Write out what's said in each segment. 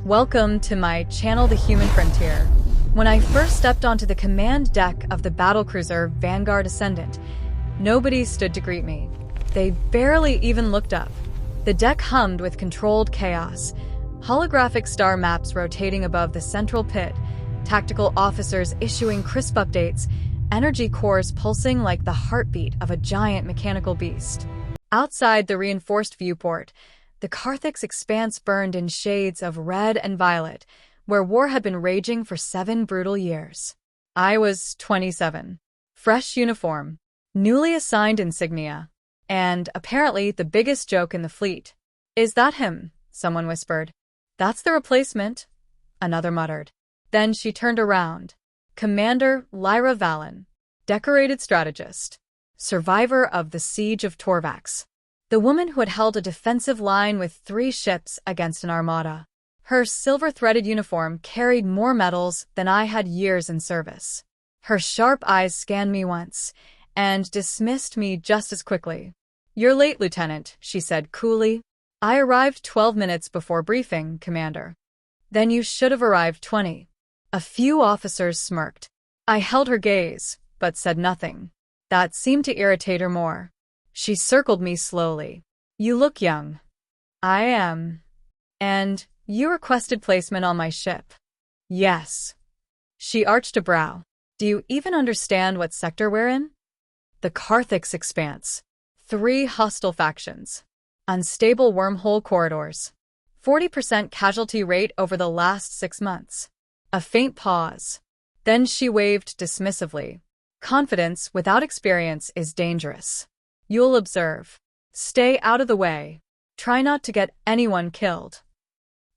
Welcome to my channel, The Human Frontier. When I first stepped onto the command deck of the battlecruiser Vanguard Ascendant, nobody stood to greet me. They barely even looked up. The deck hummed with controlled chaos, holographic star maps rotating above the central pit, tactical officers issuing crisp updates, energy cores pulsing like the heartbeat of a giant mechanical beast. Outside the reinforced viewport, the Galactic's expanse burned in shades of red and violet, where war had been raging for 7 brutal years. I was 27. Fresh uniform, newly assigned insignia, and apparently the biggest joke in the fleet. "Is that him?" someone whispered. "That's the replacement," another muttered. Then she turned around. Commander Lyra Valen, decorated strategist, survivor of the Siege of Torvax. The woman who had held a defensive line with 3 ships against an armada. Her silver-threaded uniform carried more medals than I had years in service. Her sharp eyes scanned me once, and dismissed me just as quickly. "You're late, Lieutenant," she said coolly. "I arrived 12 minutes before briefing, Commander." "Then you should have arrived 20. A few officers smirked. I held her gaze, but said nothing. That seemed to irritate her more. She circled me slowly. "You look young." "I am. And you requested placement on my ship." "Yes." She arched a brow. "Do you even understand what sector we're in?" The Galactic's expanse. 3 hostile factions. Unstable wormhole corridors. 40% casualty rate over the last 6 months. A faint pause. Then she waved dismissively. "Confidence without experience is dangerous. You'll observe. Stay out of the way. Try not to get anyone killed."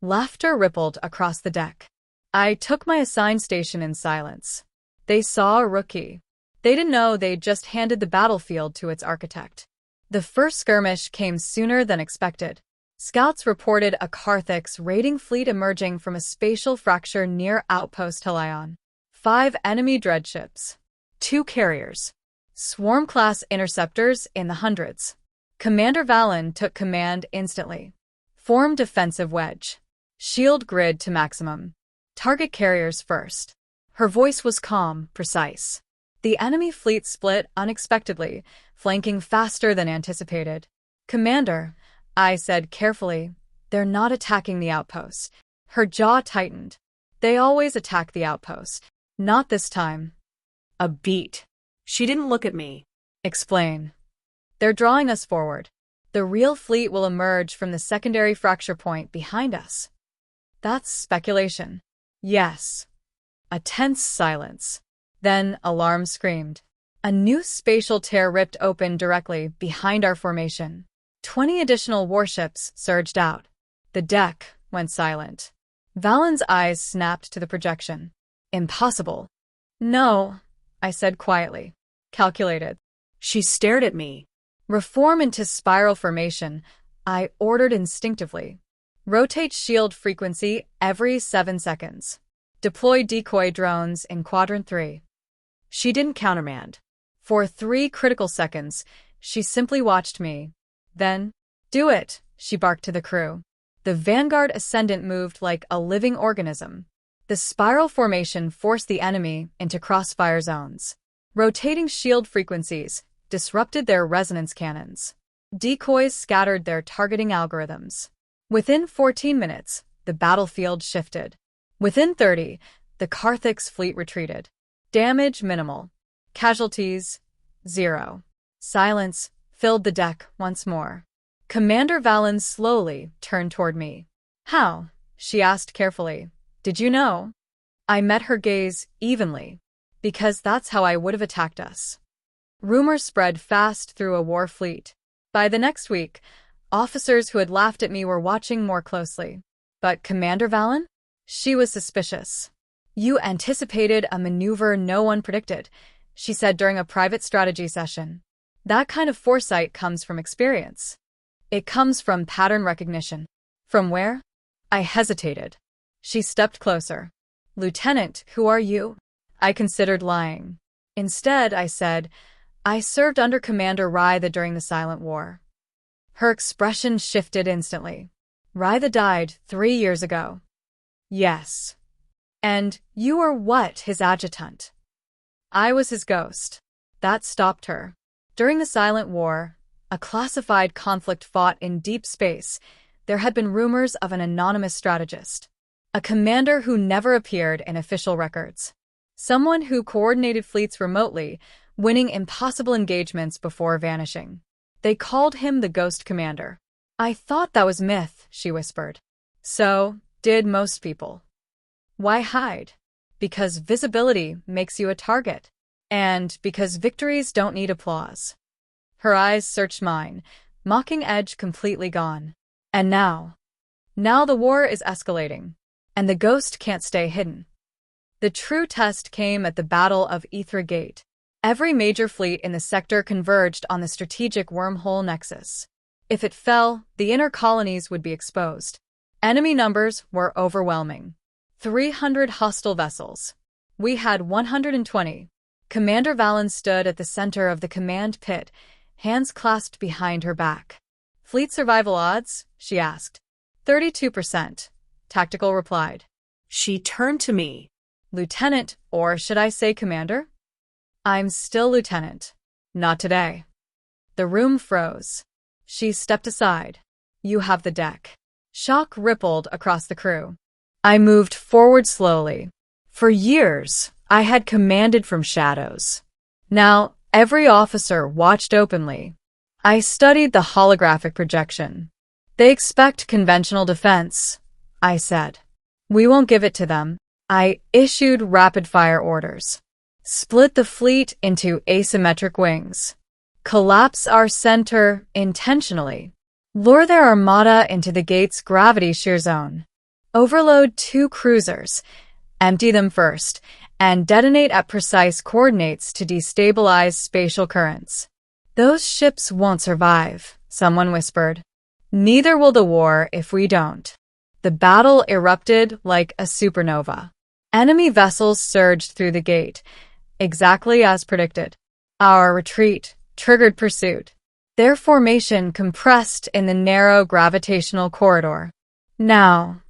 Laughter rippled across the deck. I took my assigned station in silence. They saw a rookie. They didn't know they'd just handed the battlefield to its architect. The first skirmish came sooner than expected. Scouts reported a Galactic's raiding fleet emerging from a spatial fracture near Outpost Helion. 5 enemy dreadships. 2 carriers. Swarm-class interceptors in the hundreds. Commander Valen took command instantly. Form defensive wedge. Shield grid to maximum. Target carriers first. Her voice was calm, precise. The enemy fleet split unexpectedly, flanking faster than anticipated. "Commander," I said carefully, "they're not attacking the outpost." Her jaw tightened. "They always attack the outpost. Not this time." A beat. She didn't look at me. "Explain." "They're drawing us forward. The real fleet will emerge from the secondary fracture point behind us." "That's speculation." "Yes." A tense silence. Then alarm screamed. A new spatial tear ripped open directly behind our formation. 20 additional warships surged out. The deck went silent. Valen's eyes snapped to the projection. "Impossible." "No," I said quietly. "Calculated." She stared at me. "Reform into spiral formation," I ordered instinctively. "Rotate shield frequency every 7 seconds. Deploy decoy drones in Quadrant 3. She didn't countermand. For 3 critical seconds, she simply watched me. Then, "Do it," she barked to the crew. The Vanguard Ascendant moved like a living organism. The spiral formation forced the enemy into crossfire zones. Rotating shield frequencies disrupted their resonance cannons. Decoys scattered their targeting algorithms. Within 14 minutes, the battlefield shifted. Within 30, the Galactic's fleet retreated. Damage minimal. Casualties 0. Silence filled the deck once more. Commander Valen slowly turned toward me. "How?" she asked carefully. "Did you know?" I met her gaze evenly. "Because that's how I would have attacked us." Rumors spread fast through a war fleet. By the next week, officers who had laughed at me were watching more closely. But Commander Valen? She was suspicious. "You anticipated a maneuver no one predicted," she said during a private strategy session. "That kind of foresight comes from experience. It comes from pattern recognition." "From where?" I hesitated. She stepped closer. "Lieutenant, who are you?" I considered lying. Instead, I said, "I served under Commander Rytha during the Silent War." Her expression shifted instantly. "Rytha died 3 years ago." Yes. And you are what, his adjutant? I was his ghost. That stopped her. During the Silent War, a classified conflict fought in deep space, there had been rumors of an anonymous strategist, a commander who never appeared in official records, someone who coordinated fleets remotely, winning impossible engagements before vanishing. They called him the Ghost Commander. I thought that was myth, she whispered. So did most people. Why hide? Because visibility makes you a target, and because victories don't need applause. Her eyes searched mine, mocking edge completely gone. And now the war is escalating, and the ghost can't stay hidden. The true test came at the Battle of Ythra Gate. Every major fleet in the sector converged on the strategic wormhole nexus. If it fell, the inner colonies would be exposed. Enemy numbers were overwhelming. 300 hostile vessels. We had 120. Commander Valen stood at the center of the command pit, hands clasped behind her back. Fleet survival odds? She asked. 32%. Tactical replied. She turned to me. Lieutenant, or should I say commander? I'm still lieutenant. Not today. The room froze. She stepped aside. You have the deck. Shock rippled across the crew. I moved forward slowly. For years, I had commanded from shadows. Now, every officer watched openly. I studied the holographic projection. They expect conventional defense, I said. We won't give it to them. I issued rapid-fire orders. Split the fleet into asymmetric wings. Collapse our center intentionally. Lure their armada into the gate's gravity shear zone. Overload 2 cruisers. Empty them first, and detonate at precise coordinates to destabilize spatial currents. Those ships won't survive, someone whispered. Neither will the war if we don't. The battle erupted like a supernova. Enemy vessels surged through the gate, exactly as predicted. Our retreat triggered pursuit. Their formation compressed in the narrow gravitational corridor. Now,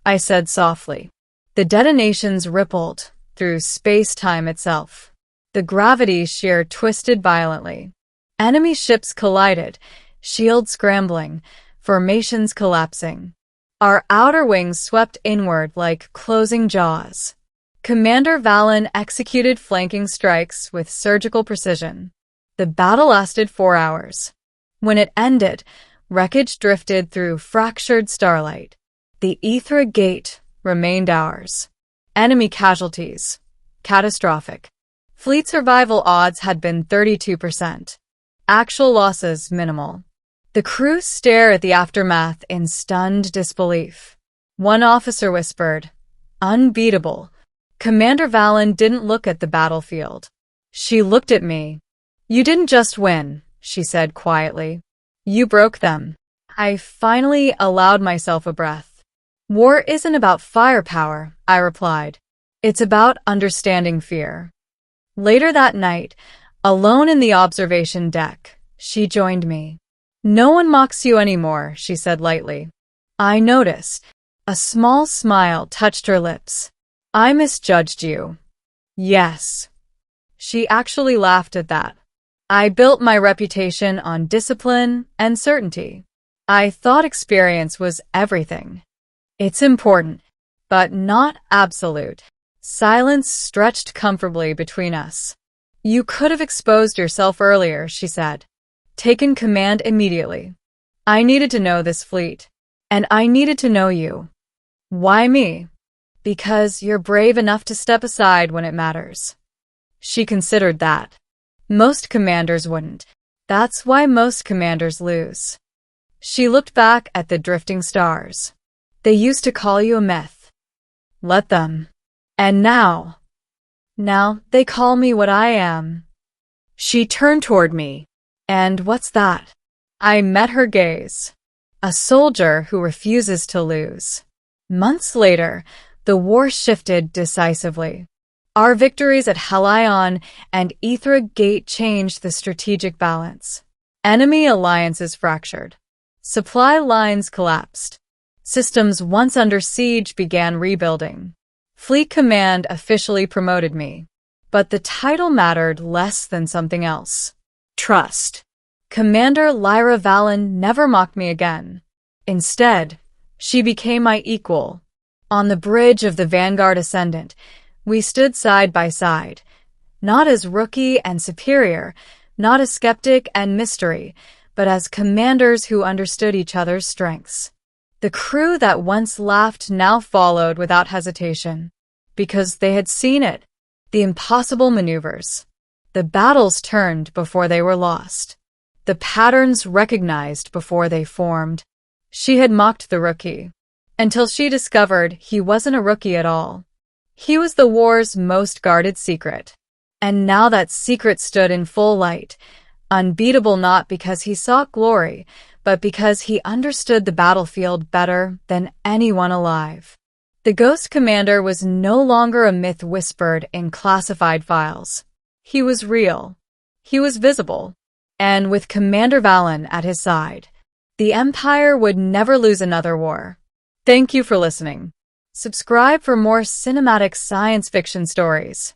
I said softly. The detonations rippled through space-time itself. The gravity shear twisted violently. Enemy ships collided, shields scrambling, formations collapsing. Our outer wings swept inward like closing jaws. Commander Valen executed flanking strikes with surgical precision. The battle lasted 4 hours. When it ended, wreckage drifted through fractured starlight. The Ythra Gate remained ours. Enemy casualties, catastrophic. Fleet survival odds had been 32%. Actual losses minimal. The crew stared at the aftermath in stunned disbelief. One officer whispered, "Unbeatable." Commander Valen didn't look at the battlefield. She looked at me. "You didn't just win," she said quietly. "You broke them." I finally allowed myself a breath. War isn't about firepower, I replied. It's about understanding fear. Later that night, alone in the observation deck, she joined me. "No one mocks you anymore," she said lightly. I noticed. A small smile touched her lips. "I misjudged you." "Yes." She actually laughed at that. "I built my reputation on discipline and certainty. I thought experience was everything. It's important, but not absolute." Silence stretched comfortably between us. "You could have exposed yourself earlier," she said. "Taken command immediately. I needed to know this fleet. And I needed to know you." "Why me?" "Because you're brave enough to step aside when it matters." She considered that. Most commanders wouldn't. That's why most commanders lose. She looked back at the drifting stars. "They used to call you a myth. Let them. And now they call me what I am." She turned toward me. "And what's that?" I met her gaze. "A soldier who refuses to lose." Months later, the war shifted decisively. Our victories at Hellion and Ythra Gate changed the strategic balance. Enemy alliances fractured. Supply lines collapsed. Systems once under siege began rebuilding. Fleet Command officially promoted me. But the title mattered less than something else. Trust. Commander Lyra Valen never mocked me again. Instead, she became my equal. On the bridge of the Vanguard Ascendant, we stood side by side, not as rookie and superior, not as skeptic and mystery, but as commanders who understood each other's strengths. The crew that once laughed now followed without hesitation, because they had seen it, the impossible maneuvers. The battles turned before they were lost. The patterns recognized before they formed. She had mocked the rookie, until she discovered he wasn't a rookie at all. He was the war's most guarded secret. And now that secret stood in full light, unbeatable not because he sought glory, but because he understood the battlefield better than anyone alive. The Ghost Commander was no longer a myth whispered in classified files. He was real. He was visible. And with Commander Valen at his side, the Empire would never lose another war. Thank you for listening. Subscribe for more cinematic science fiction stories.